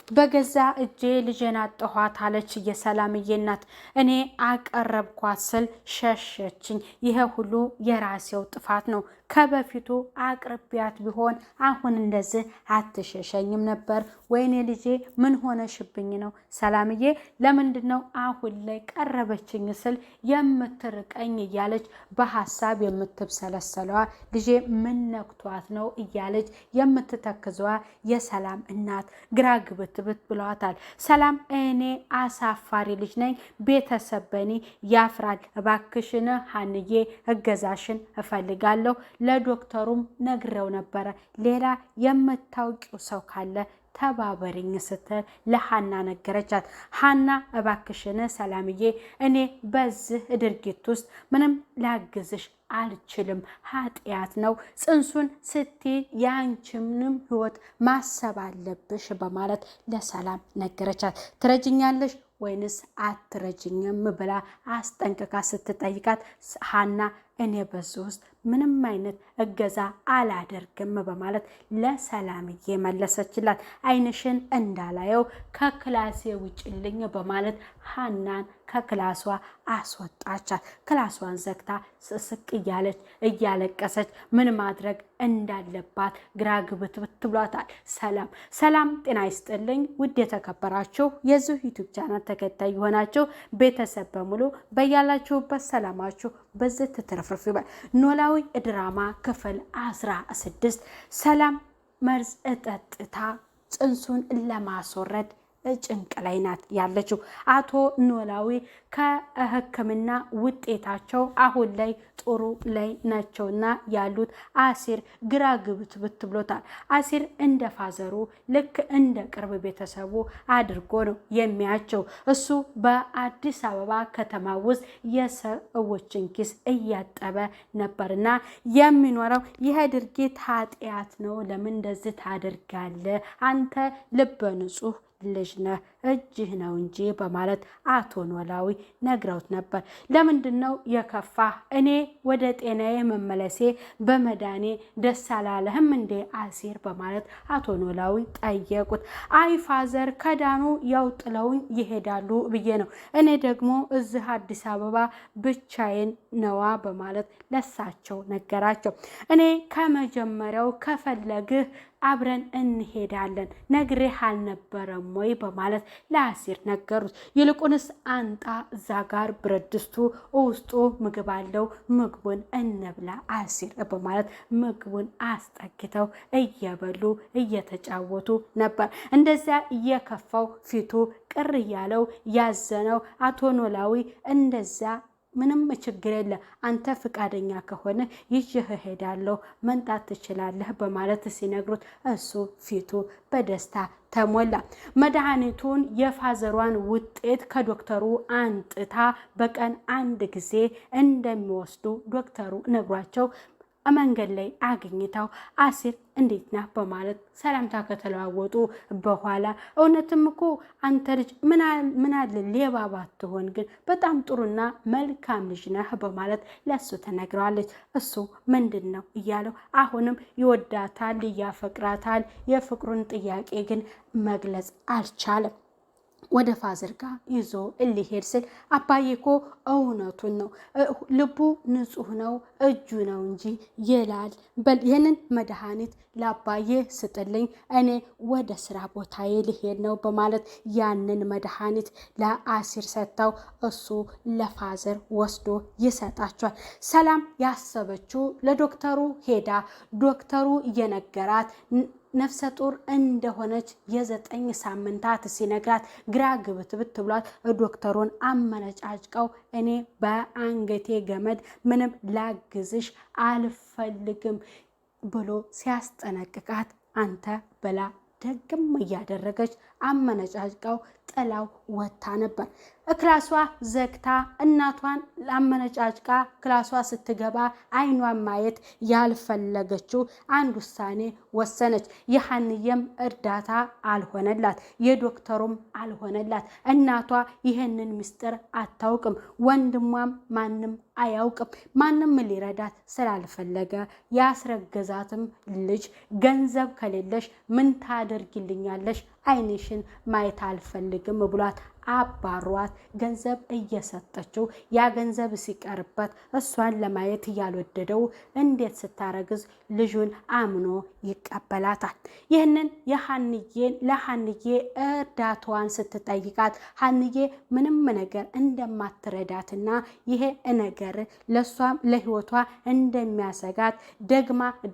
በገዛ እጄ ልጄን አጣኋት አለች የሰላምዬ እናት። እኔ አቀረብኳት ስል ሸሸችኝ። ይሄ ሁሉ የራሴው ጥፋት ነው። ከበፊቱ አቅርቢያት ቢሆን አሁን እንደዚህ አትሸሸኝም ነበር። ወይኔ ልጄ ምን ሆነሽብኝ ነው ሰላምዬ? ለምንድን ነው አሁን ላይ ቀረበችኝ ስል የምትርቀኝ? እያለች በሀሳብ የምትብሰለሰለዋ ልጄ ምን ነክቷት ነው እያለች የምትተክዘዋ የሰላም እናት ግራ ግብትብት ብለዋታል። ሰላም እኔ አሳፋሪ ልጅ ነኝ፣ ቤተሰብ በኔ ያፍራል። እባክሽን ሀንዬ እገዛሽን እፈልጋለሁ። ለዶክተሩም ነግረው ነበረ። ሌላ የምታውቂው ሰው ካለ ተባበሪኝ ስትል ለሃና ነገረቻት። ሃና እባክሽን ሰላምዬ እኔ በዚህ ድርጊት ውስጥ ምንም ላግዝሽ አልችልም፣ ኃጢአት ነው። ጽንሱን ስትይ የአንቺንም ህይወት ማሰብ አለብሽ በማለት ለሰላም ነገረቻት። ትረጅኛለሽ ወይንስ አትረጅኝም ብላ አስጠንቅቃ ስትጠይቃት ሃና እኔ በዚህ ውስጥ ምንም አይነት እገዛ አላደርግም በማለት ለሰላምዬ መለሰችላት። አይንሽን እንዳላየው ከክላሴ ውጭልኝ በማለት ሃናን ከክላሷ አስወጣቻት። ክላሷን ዘግታ ስስቅ እያለች እያለቀሰች ምን ማድረግ እንዳለባት ግራ ግብትብት ብሏታል። ሰላም ጤና ይስጥልኝ ውድ የተከበራችሁ የዚህ ዩቲዩብ ቻናል ተከታይ የሆናችሁ ቤተሰብ በሙሉ በያላችሁበት ሰላማችሁ በዚህ ትትረፍርፍ ይባል። ኖላዊ ድራማ ክፍል 16 ሰላም መርዝ ጠጥታ ጽንሱን ለማስወረድ ጭንቅ ላይ ናት ያለችው። አቶ ኖላዊ ከሕክምና ውጤታቸው አሁን ላይ ጥሩ ላይ ናቸውና ያሉት አሲር ግራ ግብት ብሎታል። አሲር እንደ ፋዘሩ ልክ እንደ ቅርብ ቤተሰቡ አድርጎ ነው የሚያቸው። እሱ በአዲስ አበባ ከተማ ውስጥ የሰዎችን ኪስ እያጠበ ነበርና የሚኖረው። ይህ ድርጊት ኃጢአት ነው፣ ለምን እንደዚህ ታደርጋለህ? አንተ ልበ ንጹህ ልጅ ነህ፣ እጅህ ነው እንጂ በማለት አቶ ኖላዊ ነግረውት ነበር። ለምንድን ነው የከፋ? እኔ ወደ ጤናዬ መመለሴ በመዳኔ ደስ አላለህም እንዴ አሲር? በማለት አቶ ኖላዊ ጠየቁት። አይ ፋዘር ከዳኑ ያው ጥለውኝ ይሄዳሉ ብዬ ነው። እኔ ደግሞ እዚህ አዲስ አበባ ብቻዬን ነዋ በማለት ለሳቸው ነገራቸው። እኔ ከመጀመሪያው ከፈለግህ አብረን እንሄዳለን ነግሬህ አልነበረም ወይ በማለት ለአሲር ነገሩት። ይልቁንስ አንጣ እዛ ጋር ብረት ድስቱ ውስጡ ምግብ አለው፣ ምግቡን እንብላ አሲር በማለት ምግቡን አስጠግተው እየበሉ እየተጫወቱ ነበር። እንደዚያ እየከፋው ፊቱ ቅር እያለው ያዘነው አቶ ኖላዊ እንደዚያ ምንም ችግር የለ አንተ ፍቃደኛ ከሆነ ይዤህ እሄዳለሁ መንጣት ትችላለህ በማለት ሲነግሩት እሱ ፊቱ በደስታ ተሞላ። መድኃኒቱን የፋዘሯን ውጤት ከዶክተሩ አንጥታ በቀን 1 ጊዜ እንደሚወስዱ ዶክተሩ ነግሯቸው መንገድ ላይ አግኝታው አሲር እንዴት ነህ በማለት ሰላምታ ከተለዋወጡ በኋላ እውነትም እኮ አንተ ልጅ ምን አለ ሌባ ባትሆን ግን በጣም ጥሩና መልካም ልጅ ነህ በማለት ለሱ ተነግረዋለች። እሱ ምንድን ነው እያለው አሁንም ይወዳታል፣ ያፈቅራታል። የፍቅሩን ጥያቄ ግን መግለጽ አልቻለም። ወደ ፋዘር ጋር ይዞ ሊሄድ ስል አባዬ እኮ እውነቱን ነው፣ ልቡ ንጹህ ነው፣ እጁ ነው እንጂ ይላል። ይህንን መድኃኒት ለአባዬ ስጥልኝ፣ እኔ ወደ ስራ ቦታዬ ሊሄድ ነው በማለት ያንን መድኃኒት ለአሲር ሰጥተው እሱ ለፋዘር ወስዶ ይሰጣቸዋል። ሰላም ያሰበችው ለዶክተሩ ሄዳ ዶክተሩ እየነገራት ነፍሰ ጡር እንደሆነች የ9 ሳምንታት ሲነግራት ግራ ግብትብት ብሏት ዶክተሩን አመነጫጭቀው እኔ በአንገቴ ገመድ ምንም ላግዝሽ አልፈልግም ብሎ ሲያስጠነቅቃት አንተ በላ ደግም እያደረገች አመነጫጭቀው ጥላው ወታ ነበር። ክላሷ ዘግታ እናቷን አመነጫጭቃ ክላሷ ስትገባ አይኗን ማየት ያልፈለገችው አንድ ውሳኔ ወሰነች። የሀንየም እርዳታ አልሆነላት፣ የዶክተሩም አልሆነላት። እናቷ ይህንን ምስጢር አታውቅም፣ ወንድሟም ማንም አያውቅም። ማንም ሊረዳት ስላልፈለገ ያስረገዛትም ልጅ ገንዘብ ከሌለሽ ምን ታደርጊልኛለሽ አይንሽን ማየት አልፈልግም ብሏት አባሯት ገንዘብ እየሰጠችው ያ ገንዘብ ሲቀርበት እሷን ለማየት እያልወደደው እንዴት ስታረግዝ ልጁን አምኖ ይቀበላታል። ይህንን ለሀንዬ እርዳታዋን ስትጠይቃት ሀንዬ ምንም ነገር እንደማትረዳትና ይሄ ነገር ለሷም ለህይወቷ እንደሚያሰጋት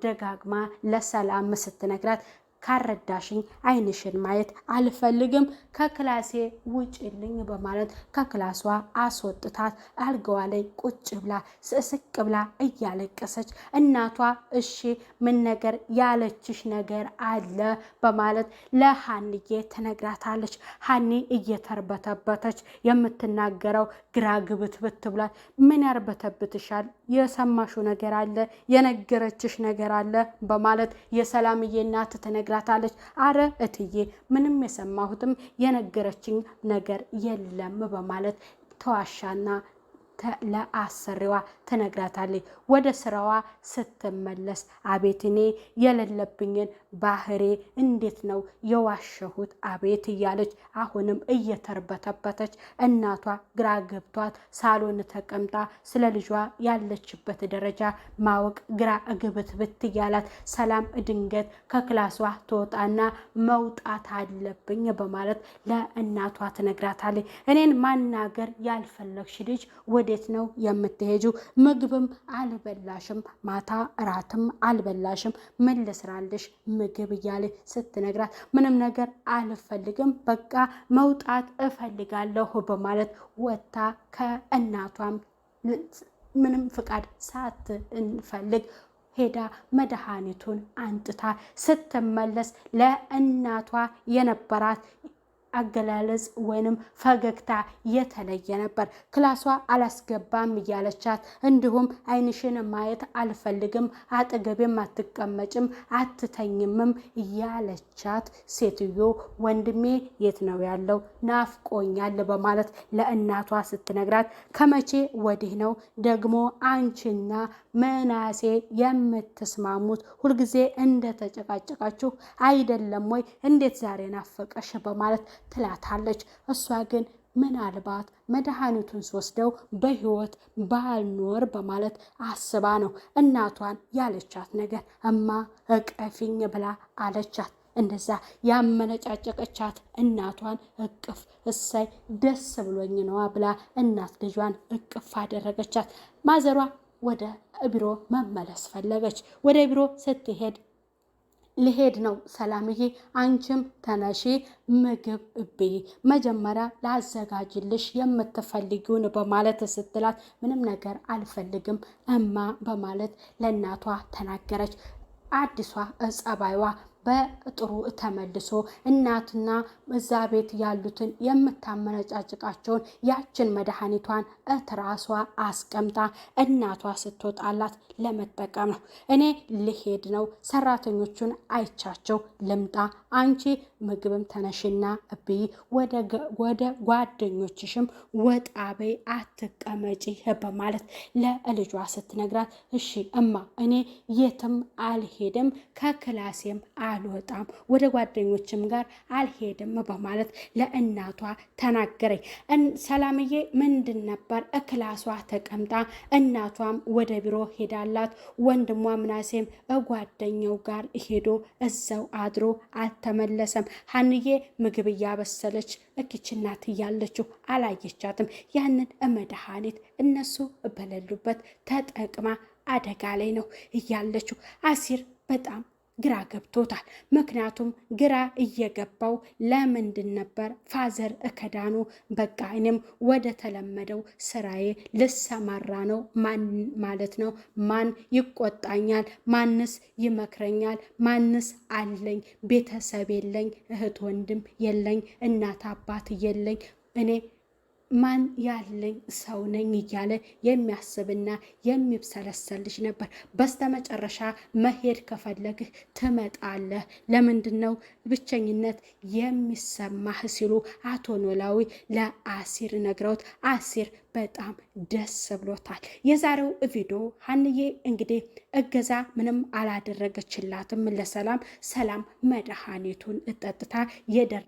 ደጋግማ ለሰላም ስትነግራት ካረዳሽኝ አይንሽን ማየት አልፈልግም ከክላሴ ውጭልኝ በማለት ከክላሷ አስወጥታት አልጋዋ ላይ ቁጭ ብላ ስቅስቅ ብላ እያለቀሰች እናቷ እሺ ምን ነገር ያለችሽ ነገር አለ በማለት ለሀንዬ ትነግራታለች። ሀኒ እየተርበተበተች የምትናገረው ግራ ግብትብት ብሏል። ምን ያርበተብትሻል? የሰማሽው ነገር አለ? የነገረችሽ ነገር አለ? በማለት የሰላምዬ እናት ትነግራታለች። አረ እትዬ ምንም የሰማሁትም የነገረችኝ ነገር የለም በማለት ተዋሻና ለአሰሪዋ ትነግራታለች። ወደ ስራዋ ስትመለስ አቤት እኔ የሌለብኝን ባህሬ እንዴት ነው የዋሸሁት አቤት እያለች አሁንም እየተርበተበተች እናቷ ግራ ገብቷት ሳሎን ተቀምጣ ስለ ልጇ ያለችበት ደረጃ ማወቅ ግራ ግብትብት እያላት ሰላም ድንገት ከክላሷ ትወጣና መውጣት አለብኝ በማለት ለእናቷ ትነግራታለች። እኔን ማናገር ያልፈለግሽ ልጅ ወዴት ነው የምትሄጂው? ምግብም አልበላሽም፣ ማታ እራትም አልበላሽም፣ ምን ልስራልሽ ምግብ እያለ ስትነግራት ምንም ነገር አልፈልግም በቃ መውጣት እፈልጋለሁ በማለት ወጥታ ከእናቷም ምንም ፍቃድ ሳትፈልግ ሄዳ መድኃኒቱን አንጥታ ስትመለስ ለእናቷ የነበራት አገላለጽ ወይንም ፈገግታ የተለየ ነበር። ክላሷ አላስገባም እያለቻት እንዲሁም አይንሽን ማየት አልፈልግም፣ አጠገቤም አትቀመጭም፣ አትተኝምም እያለቻት ሴትዮ ወንድሜ የት ነው ያለው ናፍቆኛል በማለት ለእናቷ ስትነግራት ከመቼ ወዲህ ነው ደግሞ አንቺና መናሴ የምትስማሙት? ሁልጊዜ እንደተጨቃጨቃችሁ አይደለም ወይ? እንዴት ዛሬ ናፈቀሽ? በማለት ትላታለች። እሷ ግን ምናልባት መድኃኒቱን ስወስደው በህይወት ባልኖር በማለት አስባ ነው እናቷን ያለቻት ነገር እማ እቀፊኝ ብላ አለቻት። እንደዛ ያመነጫጨቀቻት እናቷን እቅፍ እሳይ ደስ ብሎኝ ነዋ ብላ እናት ልጇን እቅፍ አደረገቻት። ማዘሯ ወደ ቢሮ መመለስ ፈለገች። ወደ ቢሮ ስትሄድ ልሄድ ነው ሰላምዬ፣ አንቺም ተነሺ ምግብ እብይ፣ መጀመሪያ ላዘጋጅልሽ የምትፈልጊውን በማለት ስትላት ምንም ነገር አልፈልግም እማ በማለት ለእናቷ ተናገረች። አዲሷ ጸባይዋ በጥሩ ተመልሶ እናትና እዛ ቤት ያሉትን የምታመነጫጭቃቸውን ያችን መድኃኒቷን እትራሷ አስቀምጣ እናቷ ስትወጣላት ለመጠቀም ነው። እኔ ልሄድ ነው ሰራተኞቹን አይቻቸው ልምጣ፣ አንቺ ምግብም ተነሽና እብይ፣ ወደ ጓደኞችሽም ወጣ በይ አትቀመጪ በማለት ለልጇ ስትነግራት እሺ እማ እኔ የትም አልሄድም ከክላሴም አልወጣም ወደ ጓደኞችም ጋር አልሄድም በማለት ለእናቷ ተናገረኝ። ሰላምዬ ምንድን ነበር ክላሷ ተቀምጣ እናቷም ወደ ቢሮ ሄዳላት፣ ወንድሟ ምናሴም ጓደኛው ጋር ሄዶ እዛው አድሮ አልተመለሰም። ሀንዬ ምግብ እያበሰለች እኪችን ናት እያለችው አላየቻትም። ያንን መድኃኒት እነሱ በሌሉበት ተጠቅማ አደጋ ላይ ነው እያለችው። አሲር በጣም ግራ ገብቶታል። ምክንያቱም ግራ እየገባው ለምንድን ነበር ፋዘር ከዳኑ በቃ እኔም ወደ ተለመደው ስራዬ ልሰማራ ነው ማለት ነው። ማን ይቆጣኛል? ማንስ ይመክረኛል? ማንስ አለኝ? ቤተሰብ የለኝ፣ እህት ወንድም የለኝ፣ እናት አባት የለኝ። እኔ ማን ያለኝ ሰው ነኝ እያለ የሚያስብና የሚብሰለሰል ልጅ ነበር። በስተመጨረሻ መሄድ ከፈለግህ ትመጣለህ፣ ለምንድን ነው ብቸኝነት የሚሰማህ ሲሉ አቶ ኖላዊ ለአሲር ነግረውት አሲር በጣም ደስ ብሎታል። የዛሬው ቪዲዮ ሀንዬ እንግዲህ እገዛ ምንም አላደረገችላትም ለሰላም። ሰላም መድኃኒቱን እጠጥታ